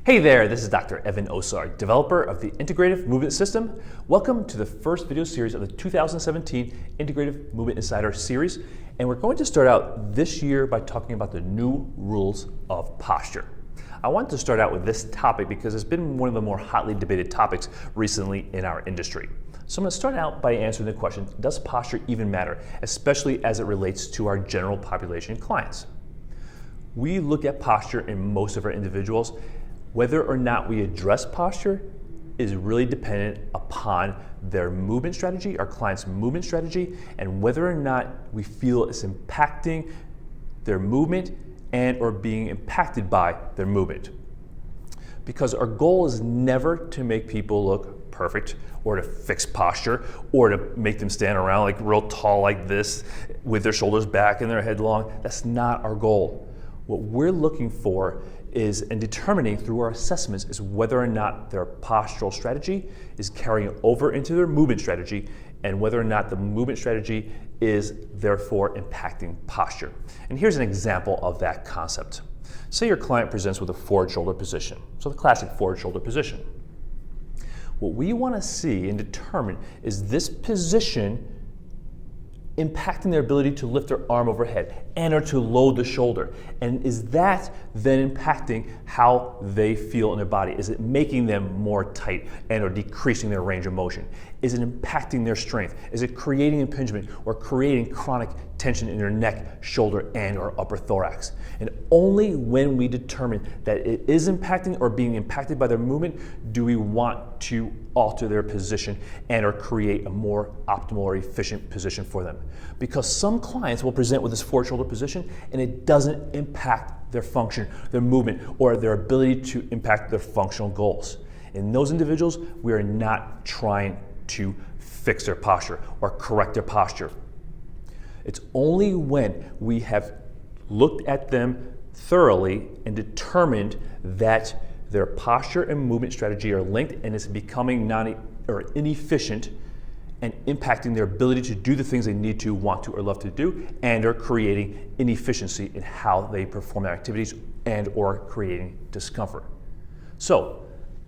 Hey there, this is Dr. Evan Osar, developer of the Integrative Movement System. Welcome to the first video series of the 2017 Integrative Movement Insider series. And we're going to start out this year by talking about the new rules of posture. I want to start out with this topic because it's been one of the more hotly debated topics recently in our industry. So I'm going to start out by answering the question, does posture even matter, especially as it relates to our general population clients? We look at posture in most of our individuals. Whether or not we address posture is really dependent upon their movement strategy, our client's movement strategy, and whether or not we feel it's impacting their movement and or being impacted by their movement. Because our goal is never to make people look perfect or to fix posture or to make them stand around like real tall like this with their shoulders back and their head long. That's not our goal. What we're looking for is, and determining through our assessments, is whether or not their postural strategy is carrying over into their movement strategy and whether or not the movement strategy is therefore impacting posture. And here's an example of that concept. Say your client presents with a forward shoulder position, so the classic forward shoulder position. What we want to see and determine is this position impacting their ability to lift their arm overhead and or to load the shoulder. And is that then impacting how they feel in their body? Is it making them more tight and or decreasing their range of motion? Is it impacting their strength? Is it creating impingement or creating chronic tension in their neck, shoulder, and or upper thorax? And only when we determine that it is impacting or being impacted by their movement do we want to alter their position and or create a more optimal or efficient position for them. Because some clients will present with this forward shoulder position and it doesn't impact their function, their movement, or their ability to impact their functional goals. In those individuals, we are not trying to fix their posture or correct their posture. It's only when we have looked at them thoroughly and determined that their posture and movement strategy are linked and it's becoming inefficient and impacting their ability to do the things they need to, want to, or love to do, and are creating inefficiency in how they perform their activities and or creating discomfort. So,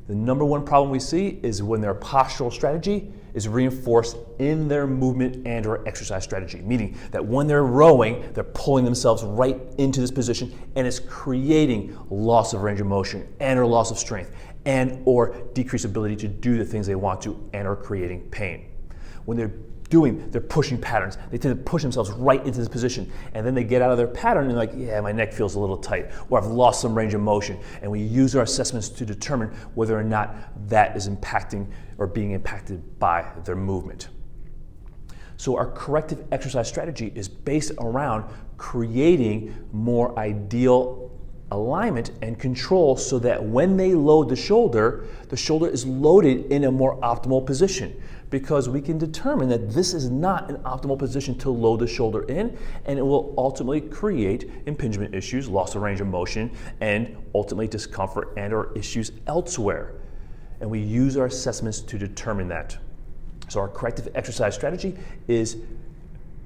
the number one problem we see is when their postural strategy is reinforced in their movement and or exercise strategy, meaning that when they're rowing, they're pulling themselves right into this position and it's creating loss of range of motion and or loss of strength and or decreased ability to do the things they want to and or creating pain. When they're pushing patterns, they tend to push themselves right into this position and then they get out of their pattern and like, yeah, my neck feels a little tight or I've lost some range of motion. And we use our assessments to determine whether or not that is impacting or being impacted by their movement. So our corrective exercise strategy is based around creating more ideal alignment and control so that when they load the shoulder is loaded in a more optimal position, because we can determine that this is not an optimal position to load the shoulder in, and it will ultimately create impingement issues, loss of range of motion, and ultimately discomfort and or issues elsewhere. And we use our assessments to determine that. So our corrective exercise strategy is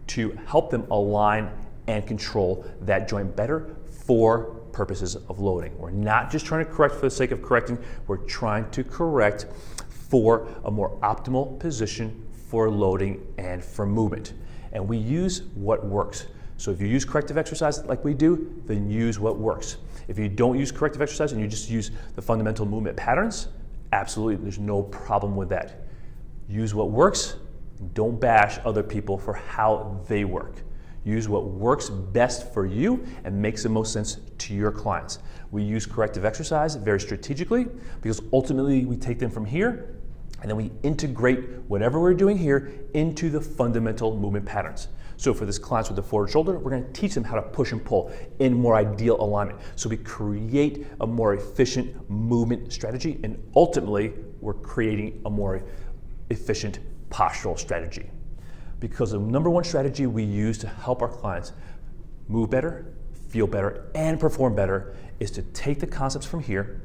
to help them align and control that joint better for purposes of loading. We're not just trying to correct for the sake of correcting, we're trying to correct for a more optimal position for loading and for movement. And we use what works. So if you use corrective exercise like we do, then use what works. If you don't use corrective exercise and you just use the fundamental movement patterns, absolutely, there's no problem with that. Use what works, don't bash other people for how they work. Use what works best for you and makes the most sense to your clients. We use corrective exercise very strategically because ultimately we take them from here and then we integrate whatever we're doing here into the fundamental movement patterns. So for this clients with the forward shoulder, we're going to teach them how to push and pull in more ideal alignment. So we create a more efficient movement strategy and ultimately we're creating a more efficient postural strategy. Because the number one strategy we use to help our clients move better, feel better, and perform better is to take the concepts from here,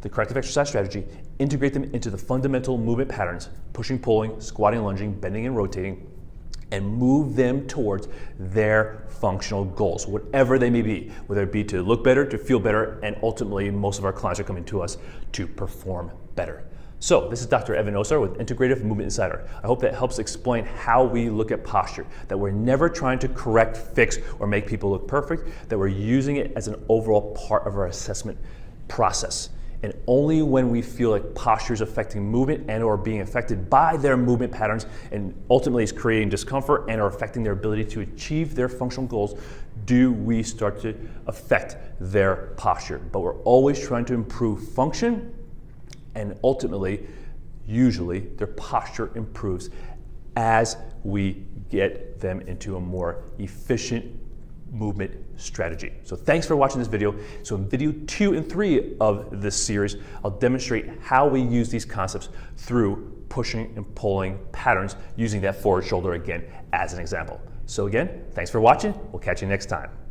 the corrective exercise strategy, integrate them into the fundamental movement patterns, pushing, pulling, squatting, lunging, bending, and rotating, and move them towards their functional goals, whatever they may be, whether it be to look better, to feel better, and ultimately most of our clients are coming to us to perform better. So this is Dr. Evan Osar with Integrative Movement Insider. I hope that helps explain how we look at posture, that we're never trying to correct, fix, or make people look perfect, that we're using it as an overall part of our assessment process. And only when we feel like posture is affecting movement and or being affected by their movement patterns and ultimately is creating discomfort and or affecting their ability to achieve their functional goals do we start to affect their posture. But we're always trying to improve function, and ultimately, usually, their posture improves as we get them into a more efficient movement strategy. So thanks for watching this video. So in video 2 and 3 of this series, I'll demonstrate how we use these concepts through pushing and pulling patterns using that forward shoulder again as an example. So again, thanks for watching. We'll catch you next time.